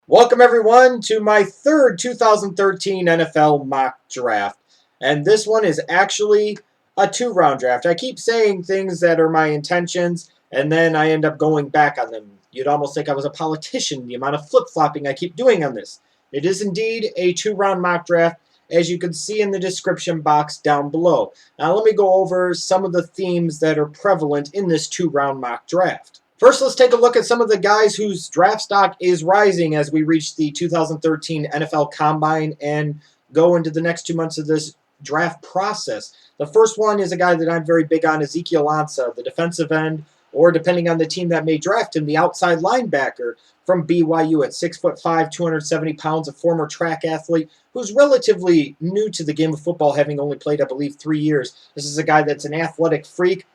Welcome, everyone, to my third 2013 NFL mock draft. And this one is actually a two-round draft. I keep saying things that are my intentions, and then I end up going back on them. You'd almost think I was a politician, the amount of flip-flopping I keep doing on this. It is indeed a two-round mock draft, as you can see in the description box down below. Now, let me go over some of the themes that are prevalent in this two-round mock draft. First, let's take a look at some of the guys whose draft stock is rising as we reach the 2013 NFL Combine and go into the next 2 months of this draft process. The first one is a guy that I'm very big on, Ezekiel Ansah, the defensive end, or depending on the team that may draft him, the outside linebacker from BYU at 6'5", 270 pounds, a former track athlete who's relatively new to the game of football, having only played, I believe, 3 years. This is a guy that's an athletic freak,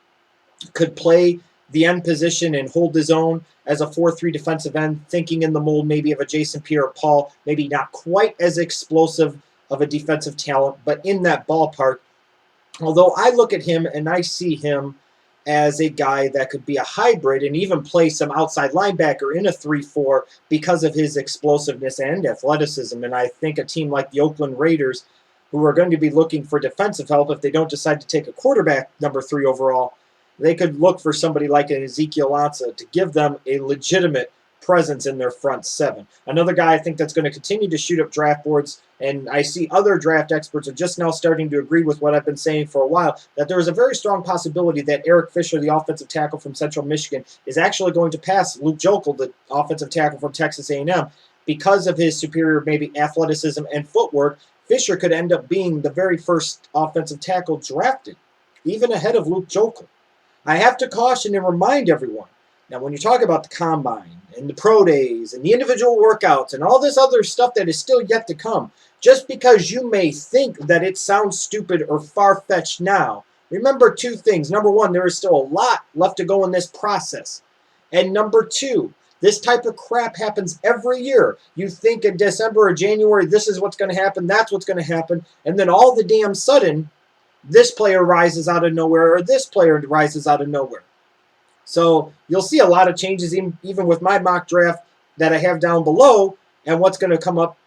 could play the end position and hold his own as a 4-3 defensive end, thinking in the mold maybe of a Jason Pierre-Paul, maybe not quite as explosive of a defensive talent, but in that ballpark. Although I look at him and I see him as a guy that could be a hybrid and even play some outside linebacker in a 3-4 because of his explosiveness and athleticism. And I think a team like the Oakland Raiders, who are going to be looking for defensive help if they don't decide to take a quarterback number 3 overall, they could look for somebody like an Ezekiel Ansah to give them a legitimate presence in their front seven. Another guy I think that's going to continue to shoot up draft boards, and I see other draft experts are just now starting to agree with what I've been saying for a while, that there is a very strong possibility that Eric Fisher, the offensive tackle from Central Michigan, is actually going to pass Luke Joeckel, the offensive tackle from Texas A&M. Because of his superior maybe athleticism and footwork, Fisher could end up being the very first offensive tackle drafted, even ahead of Luke Joeckel. I have to caution and remind everyone, now when you talk about the combine and the pro days and the individual workouts and all this other stuff that is still yet to come, just because you may think that it sounds stupid or far-fetched now, remember two things. Number one, there is still a lot left to go in this process. And number two, this type of crap happens every year. You think in December or January, this is what's going to happen, that's what's going to happen, and then all the damn sudden, this player rises out of nowhere, or this player rises out of nowhere. So you'll see a lot of changes even with my mock draft that I have down below and what's going to come up,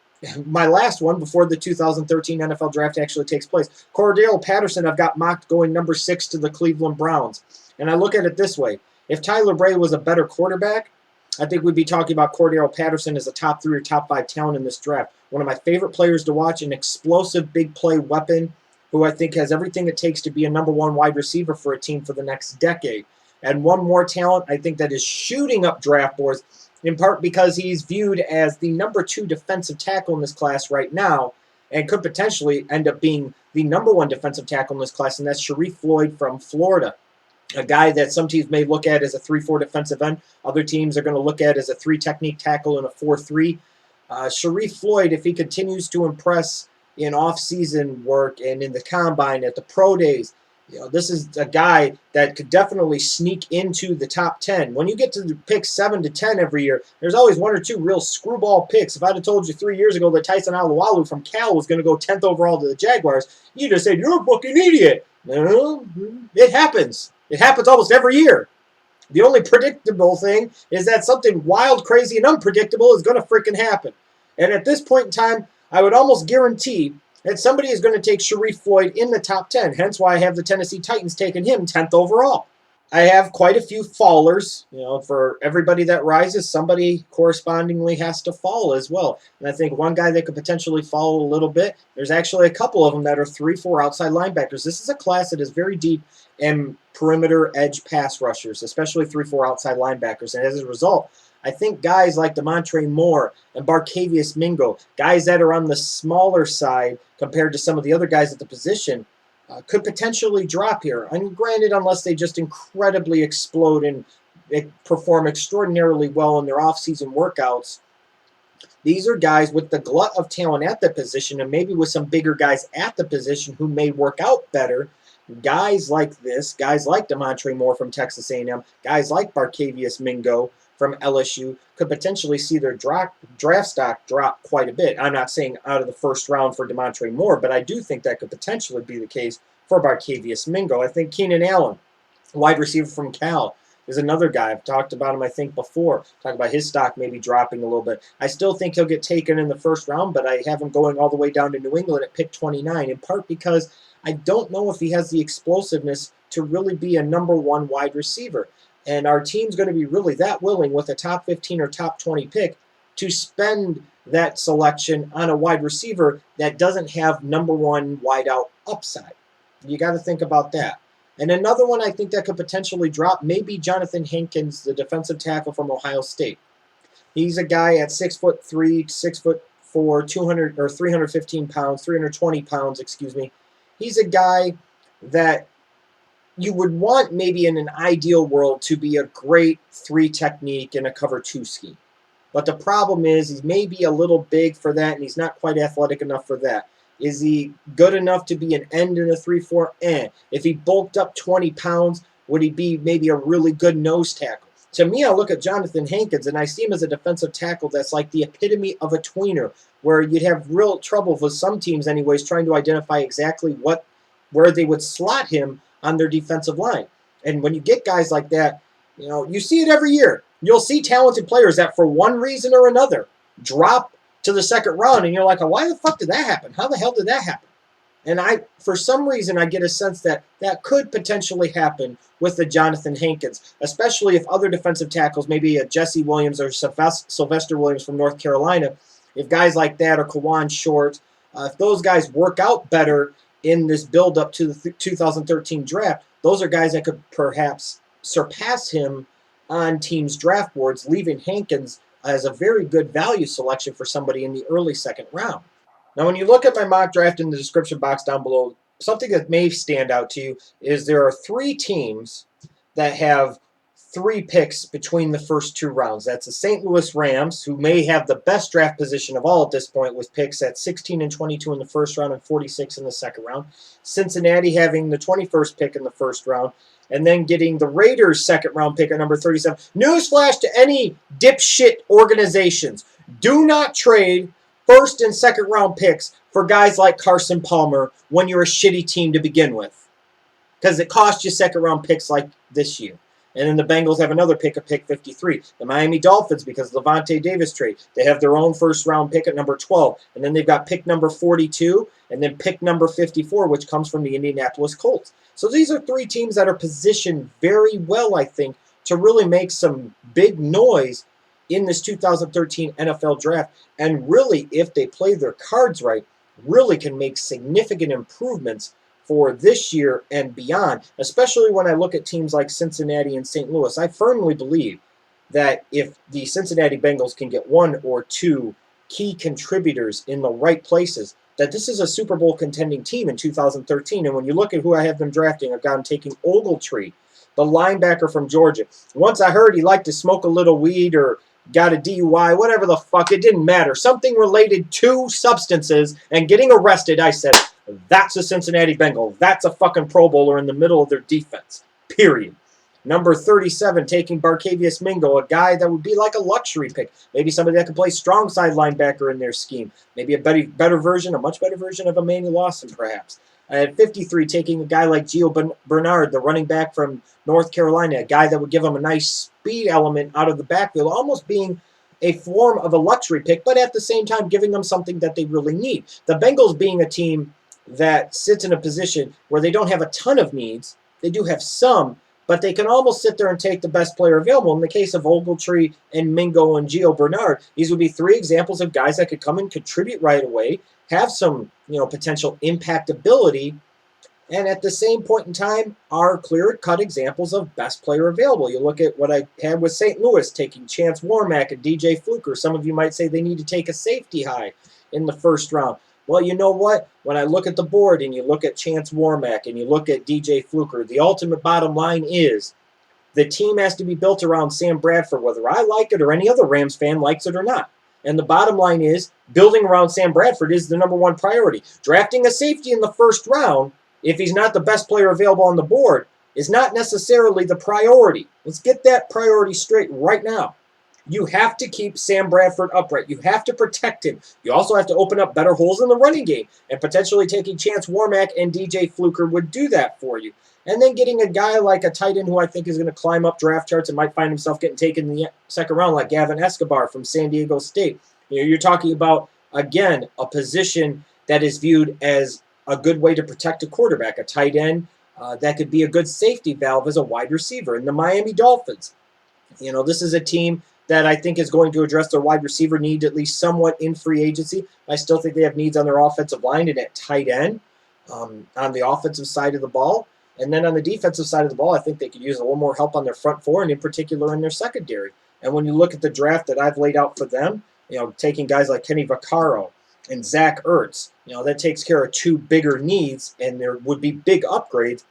my last one, before the 2013 NFL Draft actually takes place. Cordarrelle Patterson I've got mocked going number 6 to the Cleveland Browns. And I look at it this way. If Tyler Bray was a better quarterback, I think we'd be talking about Cordarrelle Patterson as a top 3 or top 5 talent in this draft. One of my favorite players to watch, an explosive big play weapon, who I think has everything it takes to be a number 1 wide receiver for a team for the next decade. And one more talent I think that is shooting up draft boards, in part because he's viewed as the number 2 defensive tackle in this class right now, and could potentially end up being the number 1 defensive tackle in this class, and that's Sharif Floyd from Florida. A guy that some teams may look at as a 3-4 defensive end. Other teams are going to look at as a 3 technique tackle and a 4-3. Sharif Floyd, if he continues to impress in off-season work and in the combine at the pro days, this is a guy that could definitely sneak into the top 10. When you get to the picks 7 to 10 every year, there's always 1 or 2 real screwball picks. If I'd have told you 3 years ago that Tyson Alualu from Cal was going to go 10th overall to the Jaguars, you'd have said, you're a fucking idiot. No, it happens. It happens almost every year. The only predictable thing is that something wild, crazy, and unpredictable is going to freaking happen. And at this point in time, I would almost guarantee that somebody is going to take Sharif Floyd in the top 10, hence why I have the Tennessee Titans taking him 10th overall. I have quite a few fallers. For everybody that rises, somebody correspondingly has to fall as well. And I think one guy that could potentially fall a little bit, there's actually a couple of them that are 3-4 outside linebackers. This is a class that is very deep in perimeter edge pass rushers, especially 3-4 outside linebackers. And as a result, I think guys like Damontre and Barkevious Mingo, guys that are on the smaller side compared to some of the other guys at the position, could potentially drop here. And granted, unless they just incredibly explode and perform extraordinarily well in their off-season workouts, these are guys with the glut of talent at the position, and maybe with some bigger guys at the position who may work out better. Guys like this, guys like Damontre from Texas A&M, guys like Barkevious Mingo from LSU could potentially see their draft stock drop quite a bit. I'm not saying out of the first round for Damontre, but I do think that could potentially be the case for Barkevious Mingo. I think Keenan Allen, wide receiver from Cal, is another guy. I've talked about him, I think, before. Talked about his stock maybe dropping a little bit. I still think he'll get taken in the first round, but I have him going all the way down to New England at pick 29, in part because I don't know if he has the explosiveness to really be a number 1 wide receiver. And our team's going to be really that willing with a top 15 or top 20 pick to spend that selection on a wide receiver that doesn't have number 1 wideout upside. You got to think about that. And another one I think that could potentially drop may be Jonathan Hankins, the defensive tackle from Ohio State. He's a guy at 6'3", 6'4", 200 or 315 pounds, 320 pounds, excuse me. He's a guy that you would want maybe in an ideal world to be a great 3 technique in a cover 2 scheme. But the problem is he's maybe a little big for that, and he's not quite athletic enough for that. Is he good enough to be an end in a 3-4? If he bulked up 20 pounds, would he be maybe a really good nose tackle? To me, I look at Jonathan Hankins, and I see him as a defensive tackle that's like the epitome of a tweener, where you'd have real trouble with some teams anyways trying to identify exactly where they would slot him on their defensive line. And when you get guys like that, you see it every year. You'll see talented players that for one reason or another drop to the second round, and you're like, oh, why the fuck did that happen? How the hell did that happen? And for some reason, I get a sense that that could potentially happen with the Jonathan Hankins, especially if other defensive tackles, maybe a Jesse Williams or Sylvester Williams from North Carolina, if guys like that or Kawan Short, if those guys work out better in this build-up to the 2013 draft, those are guys that could perhaps surpass him on teams' draft boards, leaving Hankins as a very good value selection for somebody in the early second round. Now, when you look at my mock draft in the description box down below, something that may stand out to you is there are 3 teams that have 3 picks between the first 2 rounds. That's the St. Louis Rams, who may have the best draft position of all at this point with picks at 16 and 22 in the first round and 46 in the second round. Cincinnati having the 21st pick in the first round, and then getting the Raiders' second-round pick at number 37. Newsflash to any dipshit organizations. Do not trade first and second-round picks for guys like Carson Palmer when you're a shitty team to begin with, because it cost you second-round picks like this year. And then the Bengals have another pick at pick 53. The Miami Dolphins, because of the Levante Davis trade, they have their own first-round pick at number 12. And then they've got pick number 42 and then pick number 54, which comes from the Indianapolis Colts. So these are 3 teams that are positioned very well, I think, to really make some big noise in this 2013 NFL draft. And really, if they play their cards right, really can make significant improvements for this year and beyond, especially when I look at teams like Cincinnati and St. Louis. I firmly believe that if the Cincinnati Bengals can get 1 or 2 key contributors in the right places, that this is a Super Bowl contending team in 2013. And when you look at who I have them drafting, I've got them taking Ogletree, the linebacker from Georgia. Once I heard he liked to smoke a little weed or got a DUI, whatever the fuck, it didn't matter. Something related to substances and getting arrested, I said, that's a Cincinnati Bengal. That's a fucking Pro Bowler in the middle of their defense. Period. Number 37, taking Barkevious Mingo, a guy that would be like a luxury pick. Maybe somebody that could play strong side linebacker in their scheme. Maybe a better version, a much better version of Emmanuel Lawson, perhaps. At 53, taking a guy like Gio Bernard, the running back from North Carolina, a guy that would give him a nice speed element out of the backfield, almost being a form of a luxury pick, but at the same time giving them something that they really need. The Bengals being a team that sits in a position where they don't have a ton of needs. They do have some, but they can almost sit there and take the best player available. In the case of Ogletree and Mingo and Gio Bernard, these would be 3 examples of guys that could come and contribute right away, have some potential impact ability, and at the same point in time are clear-cut examples of best player available. You look at what I had with St. Louis, taking Chance Warmack and DJ Fluker. Some of you might say they need to take a safety high in the first round. Well, you know what? When I look at the board and you look at Chance Warmack and you look at DJ Fluker, the ultimate bottom line is the team has to be built around Sam Bradford, whether I like it or any other Rams fan likes it or not. And the bottom line is building around Sam Bradford is the number 1 priority. Drafting a safety in the first round, if he's not the best player available on the board, is not necessarily the priority. Let's get that priority straight right now. You have to keep Sam Bradford upright. You have to protect him. You also have to open up better holes in the running game, and potentially taking chance Warmack and DJ Fluker would do that for you. And then getting a guy like a tight end who I think is going to climb up draft charts and might find himself getting taken in the second round, like Gavin Escobar from San Diego State. You're talking about, again, a position that is viewed as a good way to protect a quarterback, a tight end. That could be a good safety valve as a wide receiver. And the Miami Dolphins, this is a team that I think is going to address their wide receiver need at least somewhat in free agency. I still think they have needs on their offensive line and at tight end on the offensive side of the ball. And then on the defensive side of the ball, I think they could use a little more help on their front four and in particular in their secondary. And when you look at the draft that I've laid out for them, taking guys like Kenny Vaccaro and Zach Ertz, that takes care of two bigger needs and there would be big upgrades.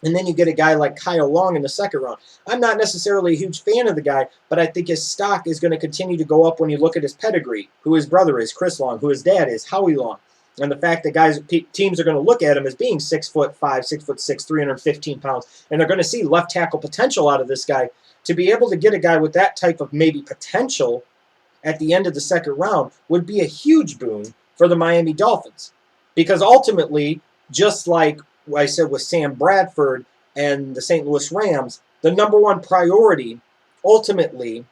And then you get a guy like Kyle Long in the second round. I'm not necessarily a huge fan of the guy, but I think his stock is going to continue to go up when you look at his pedigree, who his brother is, Chris Long, who his dad is, Howie Long. And the fact that teams are going to look at him as being 6'5", 6'6", 315 pounds, and they're going to see left tackle potential out of this guy. To be able to get a guy with that type of maybe potential at the end of the second round would be a huge boon for the Miami Dolphins. Because ultimately, just like I said with Sam Bradford and the St. Louis Rams, the number one priority ultimately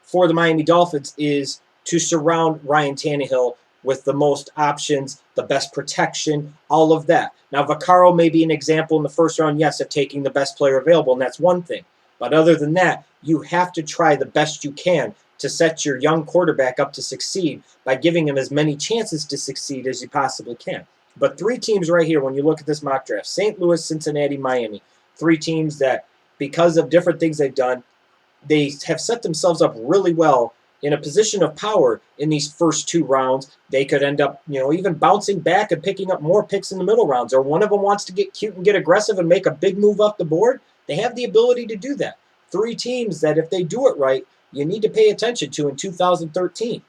for the Miami Dolphins is to surround Ryan Tannehill with the most options, the best protection, all of that. Now, Vaccaro may be an example in the first round, yes, of taking the best player available, and that's one thing. But other than that, you have to try the best you can to set your young quarterback up to succeed by giving him as many chances to succeed as you possibly can. But three teams right here, when you look at this mock draft, St. Louis, Cincinnati, Miami, three teams that, because of different things they've done, they have set themselves up really well in a position of power in these first two rounds. They could end up, even bouncing back and picking up more picks in the middle rounds. Or one of them wants to get cute and get aggressive and make a big move up the board. They have the ability to do that. Three teams that, if they do it right, you need to pay attention to in 2013.